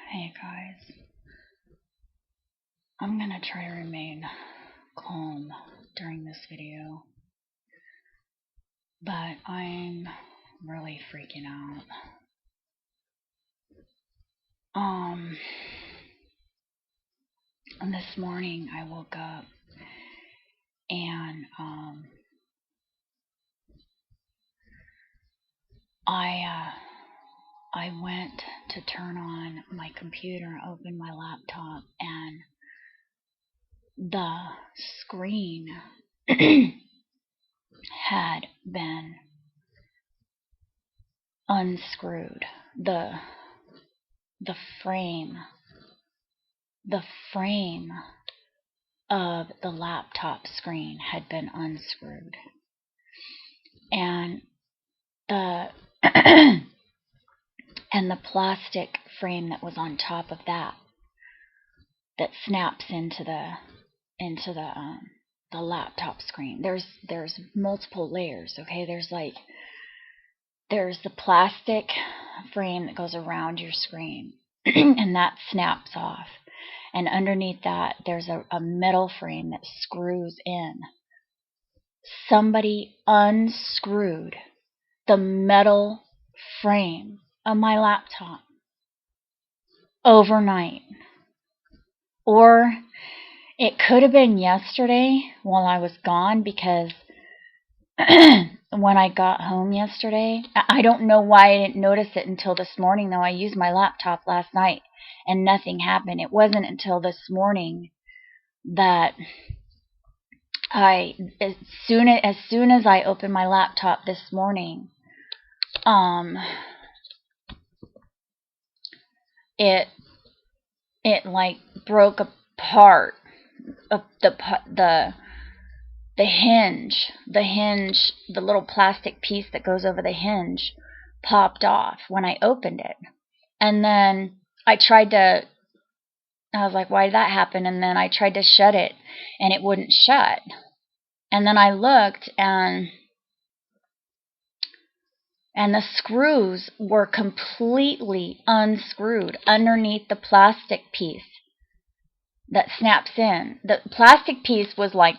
Hey guys, I'm gonna try to remain calm during this video, but I'm really freaking out. And this morning I woke up and I went to turn on my computer, open my laptop, and the screen had been unscrewed. The frame of the laptop screen had been unscrewed, and the and the plastic frame that was on top of that snaps into the laptop screen. There's multiple layers. Okay, there's the plastic frame that goes around your screen and that snaps off, and underneath that there's a metal frame that screws in. Somebody unscrewed the metal frame of my laptop overnight. Or it could have been yesterday while I was gone, because when I got home yesterday, I don't know why I didn't notice it until this morning, though. I used my laptop last night and nothing happened. It wasn't until this morning that as soon as I opened my laptop this morning, it like broke apart. The hinge, the little plastic piece that goes over the hinge popped off when I opened it. And then I was like, why did that happen? And then I tried to shut it and it wouldn't shut. And then I looked, and the screws were completely unscrewed underneath the plastic piece that snaps in. The plastic piece was like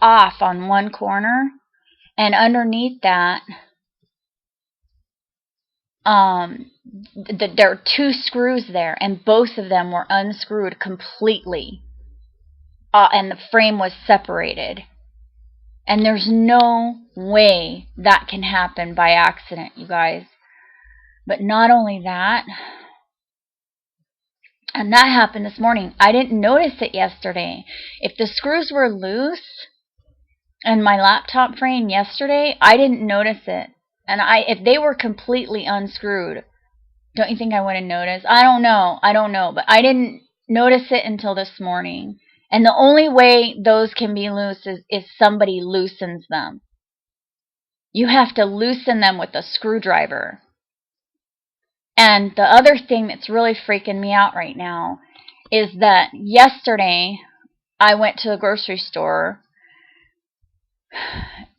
off on one corner, and underneath that there are two screws there, and both of them were unscrewed completely, and the frame was separated. And there's no way that can happen by accident, you guys. But not only that, and that happened this morning. I didn't notice it yesterday. If the screws were loose in my laptop frame yesterday, I didn't notice it. And if they were completely unscrewed, don't you think I would have noticed? I don't know. But I didn't notice it until this morning. And the only way those can be loose is if somebody loosens them. You have to loosen them with a screwdriver. And the other thing that's really freaking me out right now is that yesterday I went to the grocery store,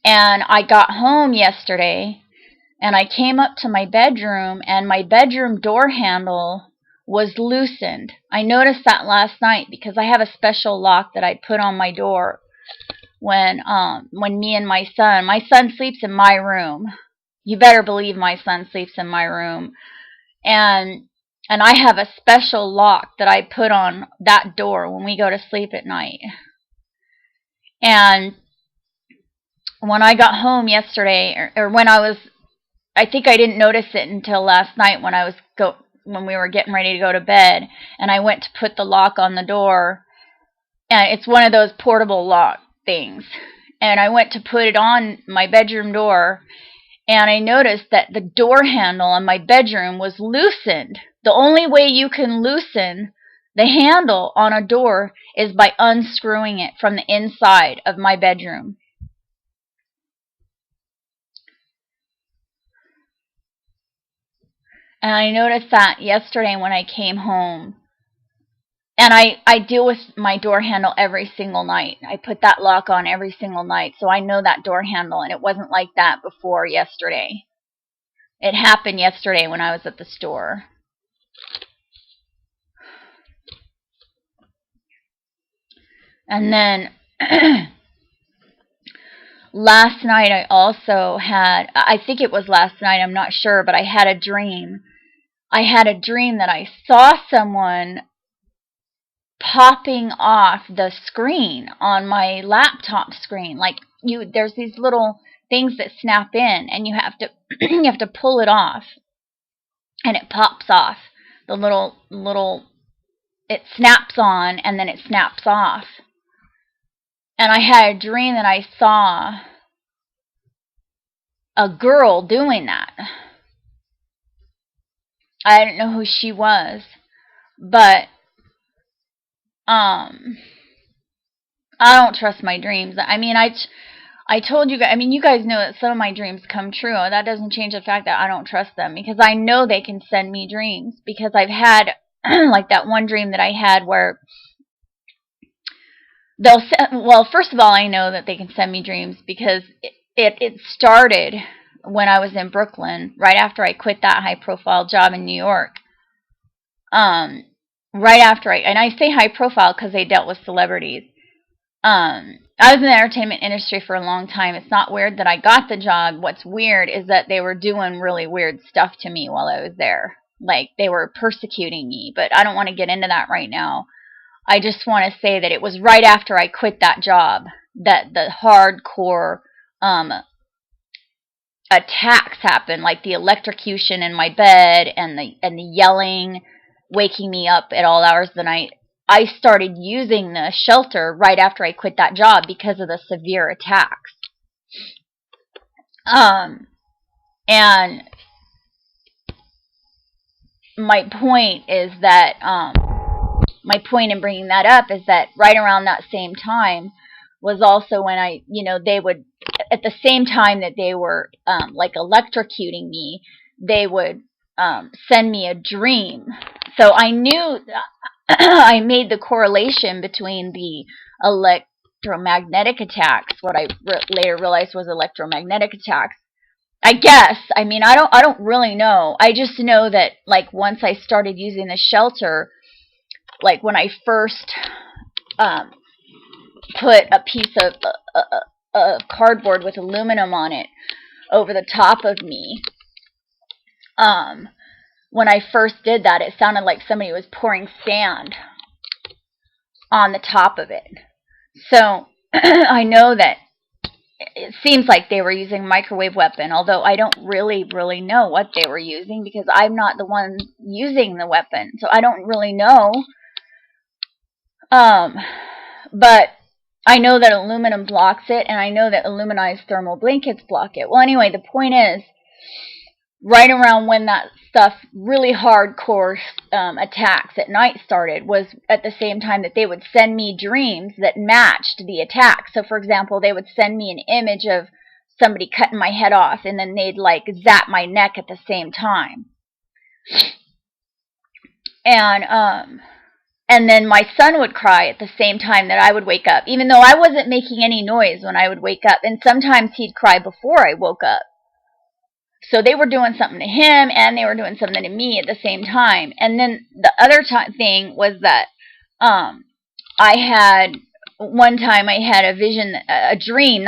and I got home yesterday, and I came up to my bedroom, and my bedroom door handle was loosened. I noticed that last night because I have a special lock that I put on my door when me and my son sleeps in my room. You better believe my son sleeps in my room. And I have a special lock that I put on that door when we go to sleep at night. And when I got home yesterday, or when I think I didn't notice it until last night when we were getting ready to go to bed, and I went to put the lock on the door, and it's one of those portable lock things, and I went to put it on my bedroom door, and I noticed that the door handle on my bedroom was loosened. The only way you can loosen the handle on a door is by unscrewing it from the inside of my bedroom. And I noticed that yesterday when I came home. And I deal with my door handle every single night. I put that lock on every single night, so I know that door handle, and it wasn't like that before yesterday. It happened yesterday when I was at the store. And then last night I also had, I think it was last night, I'm not sure, but I had a dream. I had a dream that I saw someone popping off the screen on my laptop screen. Like there's these little things that snap in, and you have to you have to pull it off, and it pops off. The little it snaps on, and then it snaps off. And I had a dream that I saw a girl doing that. I didn't know who she was, but I don't trust my dreams. I mean, I told you guys, I mean, you guys know that some of my dreams come true. That doesn't change the fact that I don't trust them, because I know they can send me dreams, because I've had like that one dream that I had where well, first of all, I know that they can send me dreams because it started when I was in Brooklyn, right after I quit that high-profile job in New York. Right after and I say high-profile because they dealt with celebrities. I was in the entertainment industry for a long time. It's not weird that I got the job. What's weird is that they were doing really weird stuff to me while I was there. Like, they were persecuting me, but I don't want to get into that right now. I just want to say that it was right after I quit that job that the hardcore attacks happened, like the electrocution in my bed and the yelling, waking me up at all hours of the night. I started using the shelter right after I quit that job because of the severe attacks. And my point is that my point in bringing that up is that right around that same time was also when they would, at the same time that they were like electrocuting me, they would send me a dream. So I knew, I made the correlation between the electromagnetic attacks, what I later realized was electromagnetic attacks. I guess. I mean, I don't really know. I just know that, like, once I started using the shelter, like when I first put a piece of cardboard with aluminum on it over the top of me, when I first did that, it sounded like somebody was pouring sand on the top of it. So I know that it seems like they were using a microwave weapon, although I don't really know what they were using because I'm not the one using the weapon, so I don't really know. But I know that aluminum blocks it, and I know that aluminized thermal blankets block it. Well, anyway, the point is, right around when that stuff, really hardcore attacks at night started, was at the same time that they would send me dreams that matched the attack. So, for example, they would send me an image of somebody cutting my head off, and then they'd, like, zap my neck at the same time. And then my son would cry at the same time that I would wake up, even though I wasn't making any noise when I would wake up. And sometimes he'd cry before I woke up. So they were doing something to him, and they were doing something to me at the same time. And then the other thing was that one time I had a dream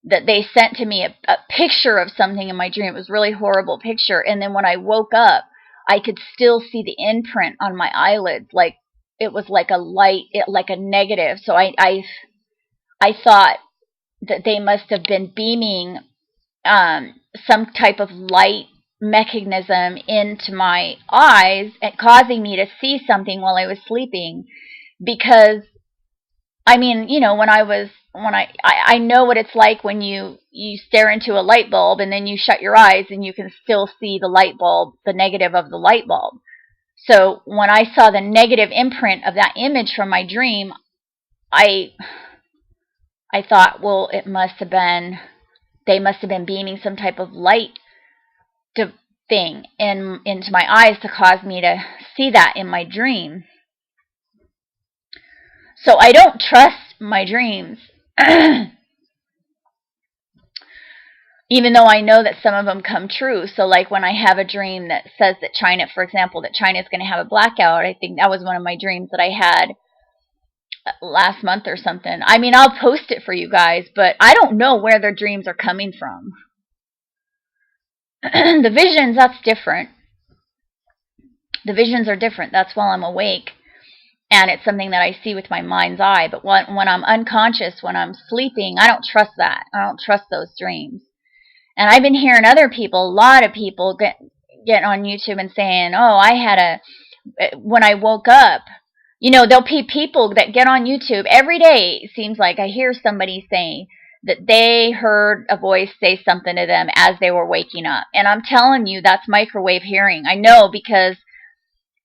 that they sent to me a picture of something in my dream. It was a really horrible picture. And then when I woke up, I could still see the imprint on my eyelids, like it was like a light, like a negative. So I thought that they must have been beaming some type of light mechanism into my eyes and causing me to see something while I was sleeping. Because, I mean, I know what it's like when you stare into a light bulb and then you shut your eyes and you can still see the light bulb, the negative of the light bulb. So when I saw the negative imprint of that image from my dream, I thought, well, they must have been beaming some type of light thing into my eyes to cause me to see that in my dream. So I don't trust my dreams. Even though I know that some of them come true. So like when I have a dream that says that China, for example, that China is going to have a blackout, I think that was one of my dreams that I had last month or something. I mean, I'll post it for you guys, but I don't know where their dreams are coming from. The visions, that's different. The visions are different. That's while I'm awake. And it's something that I see with my mind's eye. But when I'm unconscious, when I'm sleeping, I don't trust that. I don't trust those dreams. And I've been hearing other people, a lot of people get on YouTube and saying, oh, when I woke up, there'll be people that get on YouTube every day. It seems like I hear somebody saying that they heard a voice say something to them as they were waking up. And I'm telling you, that's microwave hearing. I know, because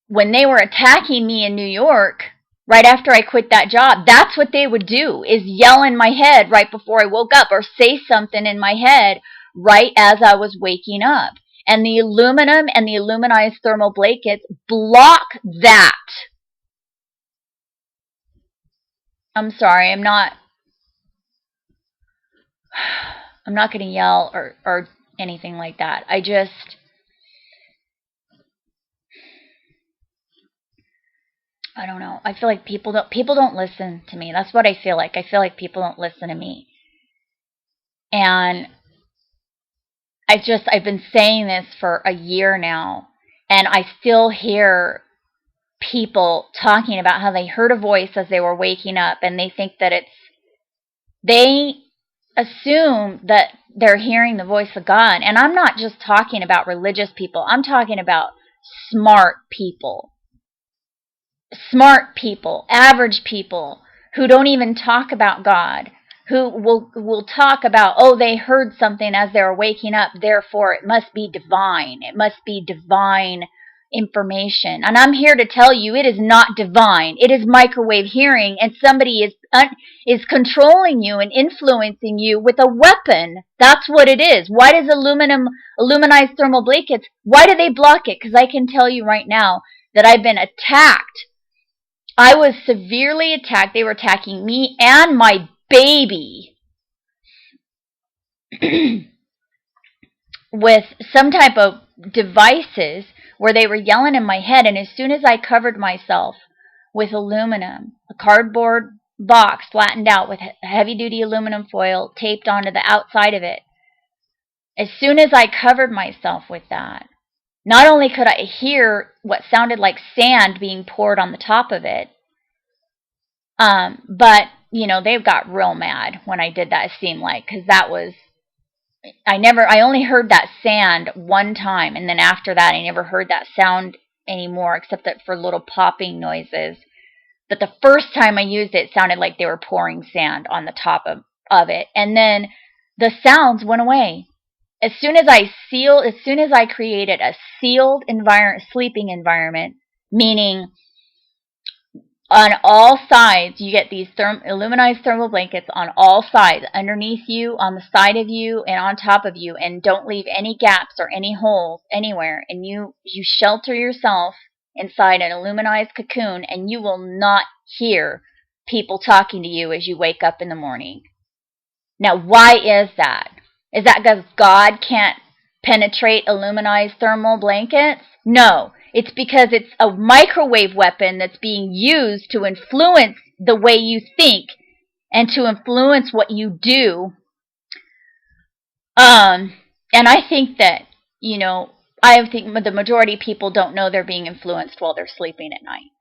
when they were attacking me in New York, right after I quit that job, that's what they would do, is yell in my head right before I woke up, or say something in my head right as I was waking up. And the aluminum and the aluminized thermal blankets block that. I'm sorry, I'm not going to yell or anything like that. I don't know. I feel like people don't listen to me. That's what I feel like. I feel like people don't listen to me. And I've been saying this for a year now, and I still hear people talking about how they heard a voice as they were waking up, and they think that they assume that they're hearing the voice of God. And I'm not just talking about religious people. I'm talking about smart people. Smart people, average people who don't even talk about God, who will talk about, oh, they heard something as they were waking up, therefore it must be divine. It must be divine information. And I'm here to tell you, it is not divine. It is microwave hearing, and somebody is controlling you and influencing you with a weapon. That's what it is. Why does aluminized thermal blankets, why do they block it? Because I can tell you right now that I've been attacked. I was severely attacked. They were attacking me and my baby with some type of devices where they were yelling in my head. And as soon as I covered myself with aluminum, a cardboard box flattened out with heavy-duty aluminum foil taped onto the outside of it, as soon as I covered myself with that, not only could I hear what sounded like sand being poured on the top of it, but, they got real mad when I did that, it seemed like, because I only heard that sand one time, and then after that I never heard that sound anymore, except that for little popping noises. But the first time I used it, it sounded like they were pouring sand on the top of it, and then the sounds went away. As soon as I created a sealed sleeping environment, meaning on all sides, you get these aluminized thermal blankets on all sides, underneath you, on the side of you, and on top of you, and don't leave any gaps or any holes anywhere. And you shelter yourself inside an aluminized cocoon, and you will not hear people talking to you as you wake up in the morning. Now, why is that? Is that because God can't penetrate aluminized thermal blankets? No, it's because it's a microwave weapon that's being used to influence the way you think and to influence what you do. And I think that, I think the majority of people don't know they're being influenced while they're sleeping at night.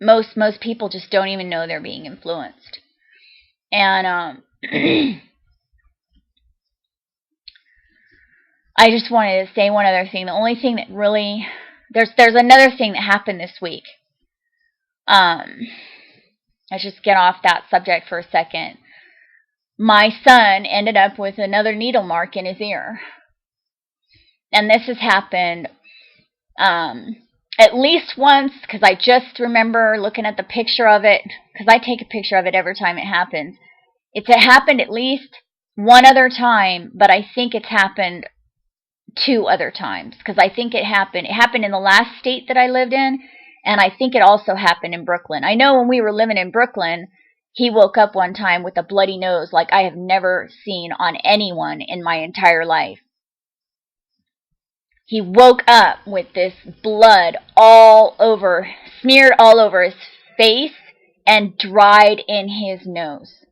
Most people just don't even know they're being influenced. And I just wanted to say one other thing. The only thing that really there's another thing that happened this week. Let's just get off that subject for a second. My son ended up with another needle mark in his ear. And this has happened at least once, because I just remember looking at the picture of it, because I take a picture of it every time it happens. It's happened at least one other time, but I think it's happened 2 other times, because I think it happened in the last state that I lived in, and I think it also happened in Brooklyn. I know when we were living in Brooklyn, he woke up one time with a bloody nose like I have never seen on anyone in my entire life. He woke up with this blood all over, smeared all over his face and dried in his nose.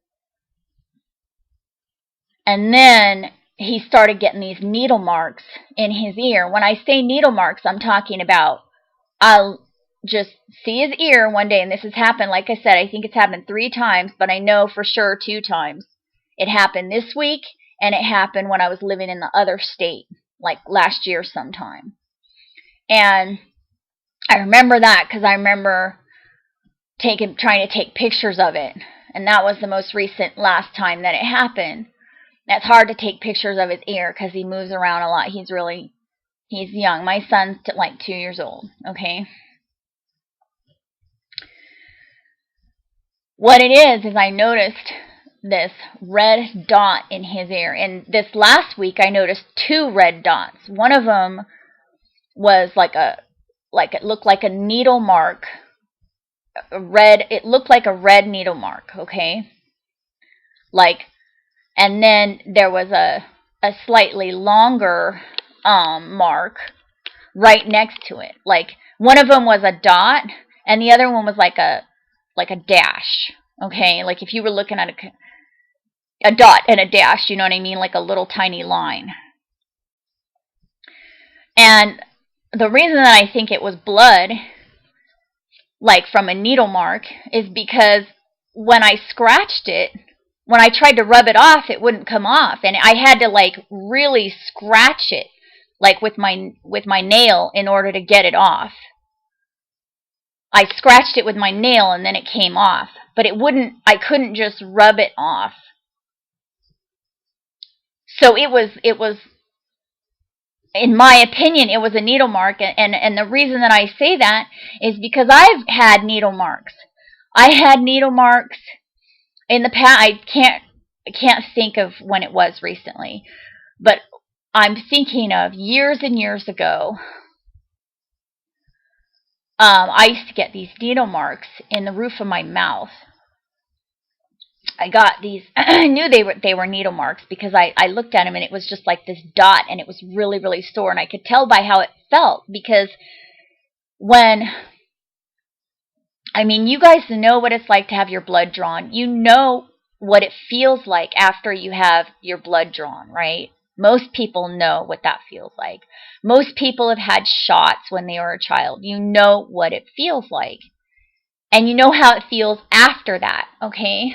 And then he started getting these needle marks in his ear. When I say needle marks, I'm talking about I'll just see his ear one day, and this has happened, like I said, I think it's happened 3 times, but I know for sure 2 times. It happened this week, and it happened when I was living in the other state, like last year sometime. And I remember that because I remember trying to take pictures of it, and that was the most recent last time that it happened. It's hard to take pictures of his ear because he moves around a lot. He's young. My son's like 2 years old, okay? What it is I noticed this red dot in his ear. And this last week I noticed 2 red dots. One of them was it looked like a needle mark. It looked like a red needle mark, okay? And then there was a slightly longer mark right next to it. Like one of them was a dot, and the other one was like a dash. Okay, like if you were looking at a dot and a dash, you know what I mean, like a little tiny line. And the reason that I think it was blood, like from a needle mark, is because when I scratched it, when I tried to rub it off, it wouldn't come off, and I had to like really scratch it, like with my nail in order to get it off. I scratched it with my nail and then it came off, but I couldn't just rub it off. So it was, in my opinion, it was a needle mark, and the reason that I say that is because I've had needle marks. I had needle marks in the past. I can't think of when it was recently, but I'm thinking of years and years ago. I used to get these needle marks in the roof of my mouth. I got these, I knew they were needle marks because I looked at them and it was just like this dot, and it was really, really sore, and I could tell by how it felt because you guys know what it's like to have your blood drawn. You know what it feels like after you have your blood drawn, right? Most people know what that feels like. Most people have had shots when they were a child. You know what it feels like. And you know how it feels after that, okay?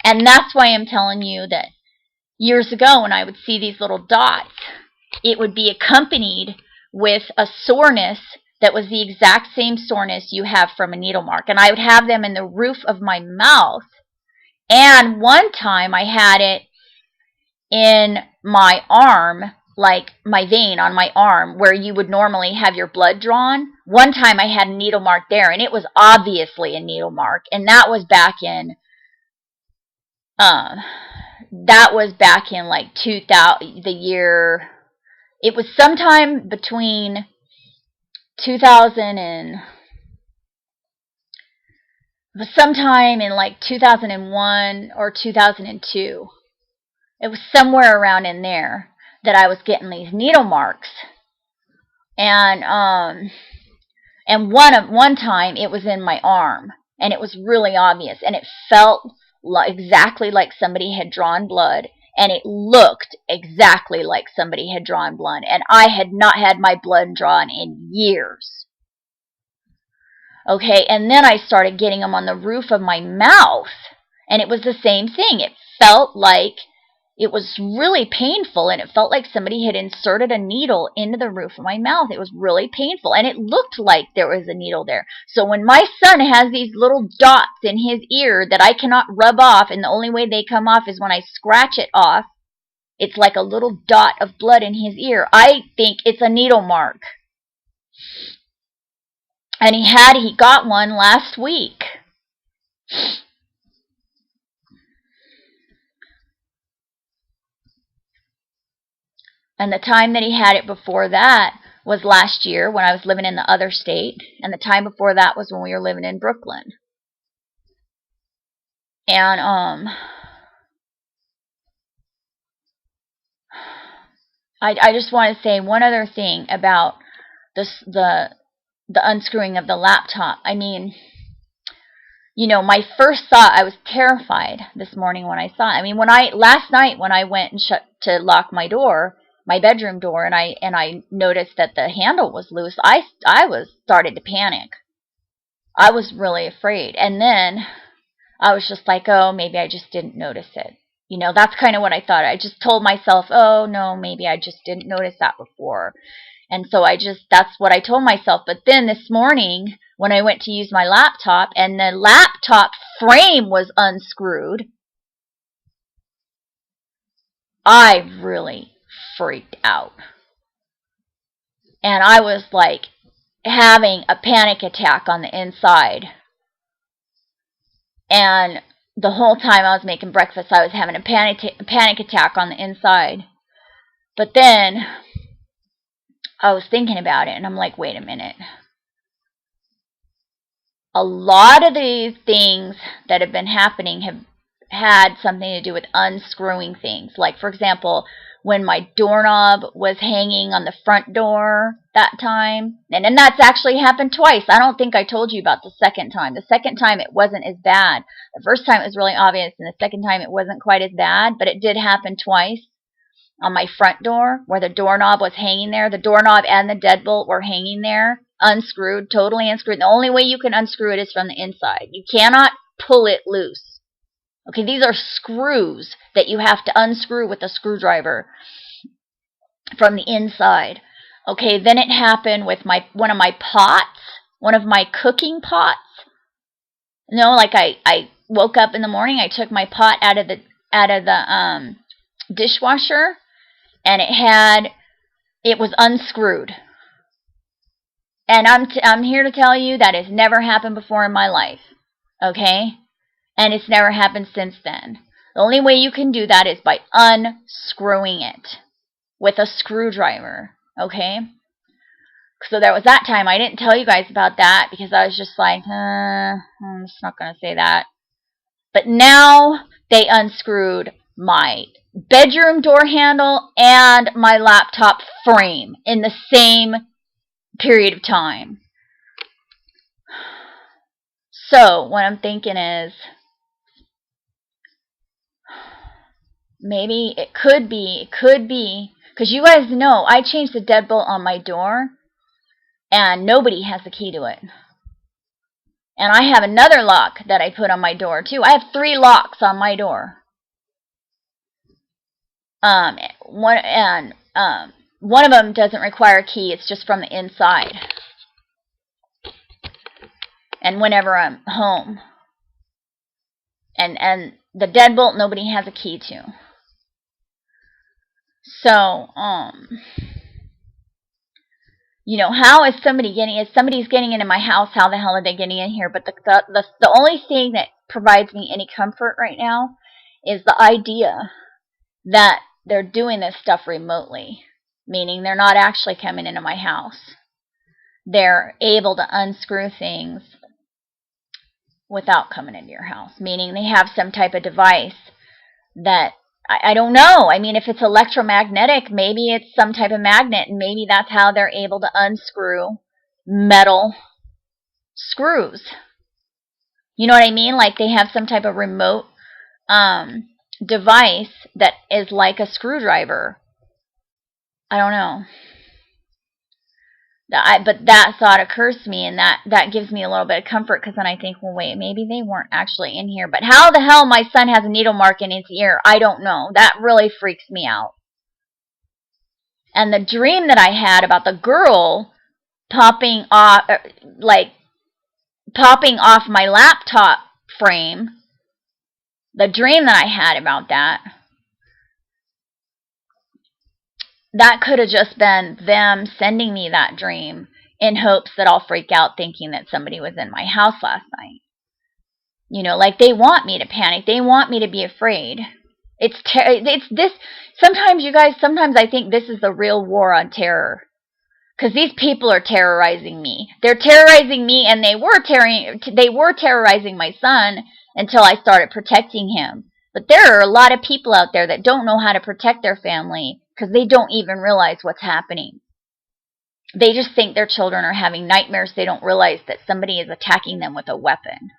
And that's why I'm telling you that years ago when I would see these little dots, it would be accompanied with a soreness that was the exact same soreness you have from a needle mark. And I would have them in the roof of my mouth. And one time I had it in my arm, like my vein on my arm, where you would normally have your blood drawn. One time I had a needle mark there, and it was obviously a needle mark. And that was back in like 2000, the year. It was sometime between 2000 and sometime in like 2001 or 2002. It was somewhere around in there that I was getting these needle marks. And one time it was in my arm, and it was really obvious, and it felt exactly like somebody had drawn blood, and it looked exactly like somebody had drawn blood, and I had not had my blood drawn in years. Okay, and then I started getting them on the roof of my mouth, and it was the same thing. It felt like it was really painful, and it felt like somebody had inserted a needle into the roof of my mouth. It was really painful, and it looked like there was a needle there. So when my son has these little dots in his ear that I cannot rub off, and the only way they come off is when I scratch it off, it's like a little dot of blood in his ear. I think it's a needle mark. And he got one last week. And the time that he had it before that was last year when I was living in the other state. And the time before that was when we were living in Brooklyn. And I just want to say one other thing about the unscrewing of the laptop. I mean, my first thought, I was terrified this morning when I saw it. I mean, last night when I went and shut to lock my door, my bedroom door, and I noticed that the handle was loose, I started to panic. I was really afraid. And then I was just like, oh, maybe I just didn't notice it. That's kind of what I thought. I just told myself, oh, no, maybe I just didn't notice that before. And so that's what I told myself. But then this morning, when I went to use my laptop and the laptop frame was unscrewed, I really freaked out. And I was like having a panic attack on the inside. And the whole time I was making breakfast, I was having a panic attack on the inside. But then I was thinking about it, and I'm like, wait a minute. A lot of these things that have been happening have had something to do with unscrewing things. Like, for example, when my doorknob was hanging on the front door that time. And that's actually happened twice. I don't think I told you about the second time. The second time it wasn't as bad. The first time it was really obvious, and the second time it wasn't quite as bad, but it did happen twice on my front door where the doorknob was hanging there. The doorknob and the deadbolt were hanging there, unscrewed, totally unscrewed. The only way you can unscrew it is from the inside. You cannot pull it loose. Okay, these are screws that you have to unscrew with a screwdriver from the inside. Okay, then it happened with one of my pots, one of my cooking pots. Like I woke up in the morning, I took my pot out of the dishwasher, and it was unscrewed. And I'm here to tell you that has never happened before in my life. Okay? And it's never happened since then. The only way you can do that is by unscrewing it with a screwdriver. Okay? So there was that time. I didn't tell you guys about that because I was just like, I'm just not going to say that. But now they unscrewed my bedroom door handle and my laptop frame in the same period of time. So what I'm thinking is, maybe it could be, because you guys know I changed the deadbolt on my door, and nobody has the key to it. And I have another lock that I put on my door, too. I have 3 locks on my door. One of them doesn't require a key. It's just from the inside. And whenever I'm home. And the deadbolt, nobody has a key to. So, how is if somebody's getting into my house, how the hell are they getting in here? But the only thing that provides me any comfort right now is the idea that they're doing this stuff remotely, meaning they're not actually coming into my house. They're able to unscrew things without coming into your house, meaning they have some type of device that, I don't know. I mean, if it's electromagnetic, maybe it's some type of magnet, and maybe that's how they're able to unscrew metal screws. You know what I mean? Like they have some type of remote device that is like a screwdriver. I don't know. But that thought occurs to me, and that gives me a little bit of comfort, because then I think, well, wait, maybe they weren't actually in here. But how the hell my son has a needle mark in his ear, I don't know. That really freaks me out. And the dream that I had about the girl popping off my laptop frame, the dream that I had about that could have just been them sending me that dream in hopes that I'll freak out thinking that somebody was in my house last night. Like they want me to panic. They want me to be afraid. It's this. Sometimes, you guys, I think this is the real war on terror. Because these people are terrorizing me. They're terrorizing me, and they were terrorizing my son until I started protecting him. But there are a lot of people out there that don't know how to protect their family, because they don't even realize what's happening. They just think their children are having nightmares. They don't realize that somebody is attacking them with a weapon.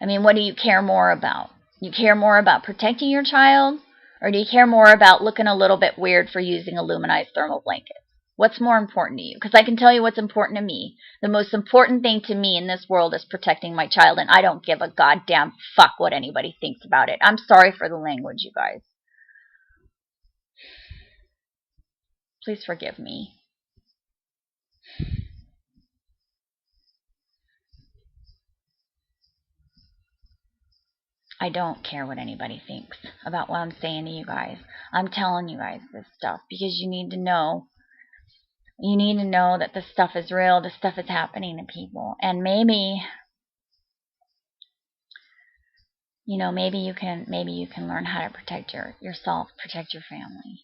I mean, what do you care more about? You care more about protecting your child, or do you care more about looking a little bit weird for using aluminized thermal blankets? What's more important to you? Because I can tell you what's important to me. The most important thing to me in this world is protecting my child, and I don't give a goddamn fuck what anybody thinks about it. I'm sorry for the language, you guys. Please forgive me. I don't care what anybody thinks about what I'm saying to you guys. I'm telling you guys this stuff because you need to know. You need to know that this stuff is real. This stuff is happening to people. And maybe, you know, maybe you can learn how to protect yourself, protect your family.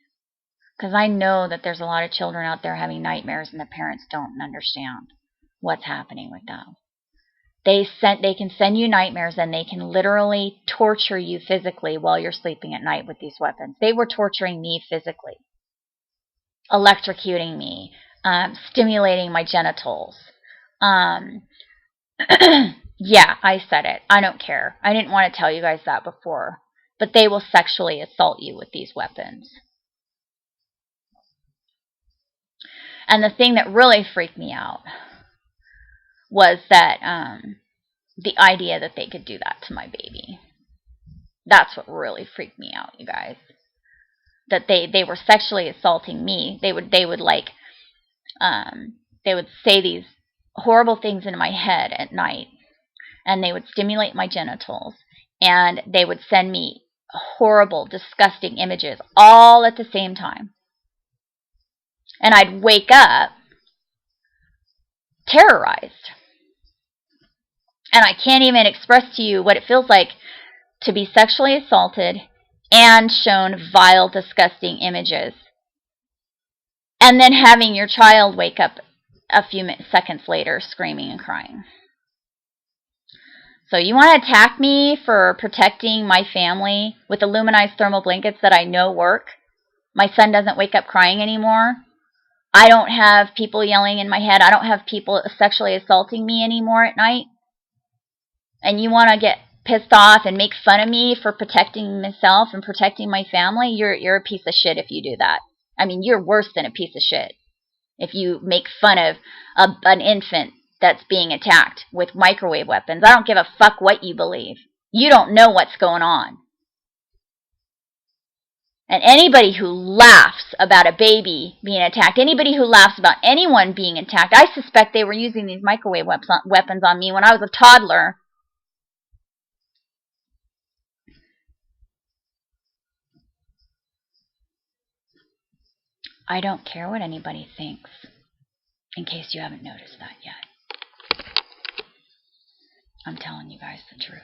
Because I know that there's a lot of children out there having nightmares and the parents don't understand what's happening with them. They can send you nightmares, and they can literally torture you physically while you're sleeping at night with these weapons. They were torturing me physically, electrocuting me, stimulating my genitals. Yeah, I said it. I don't care. I didn't want to tell you guys that before. But they will sexually assault you with these weapons. And the thing that really freaked me out was that the idea that they could do that to my baby. That's what really freaked me out, you guys. That they were sexually assaulting me. They would say these horrible things in my head at night, and they would stimulate my genitals, and they would send me horrible, disgusting images all at the same time. And I'd wake up terrorized. And I can't even express to you what it feels like to be sexually assaulted and shown vile, disgusting images. And then having your child wake up a few seconds later screaming and crying. So you want to attack me for protecting my family with aluminized thermal blankets that I know work? My son doesn't wake up crying anymore. I don't have people yelling in my head. I don't have people sexually assaulting me anymore at night. And you want to get pissed off and make fun of me for protecting myself and protecting my family? You're a piece of shit if you do that. I mean, you're worse than a piece of shit if you make fun of an infant that's being attacked with microwave weapons. I don't give a fuck what you believe. You don't know what's going on. And anybody who laughs about a baby being attacked, anybody who laughs about anyone being attacked, I suspect they were using these microwave weapons on me when I was a toddler. I don't care what anybody thinks, in case you haven't noticed that yet. I'm telling you guys the truth.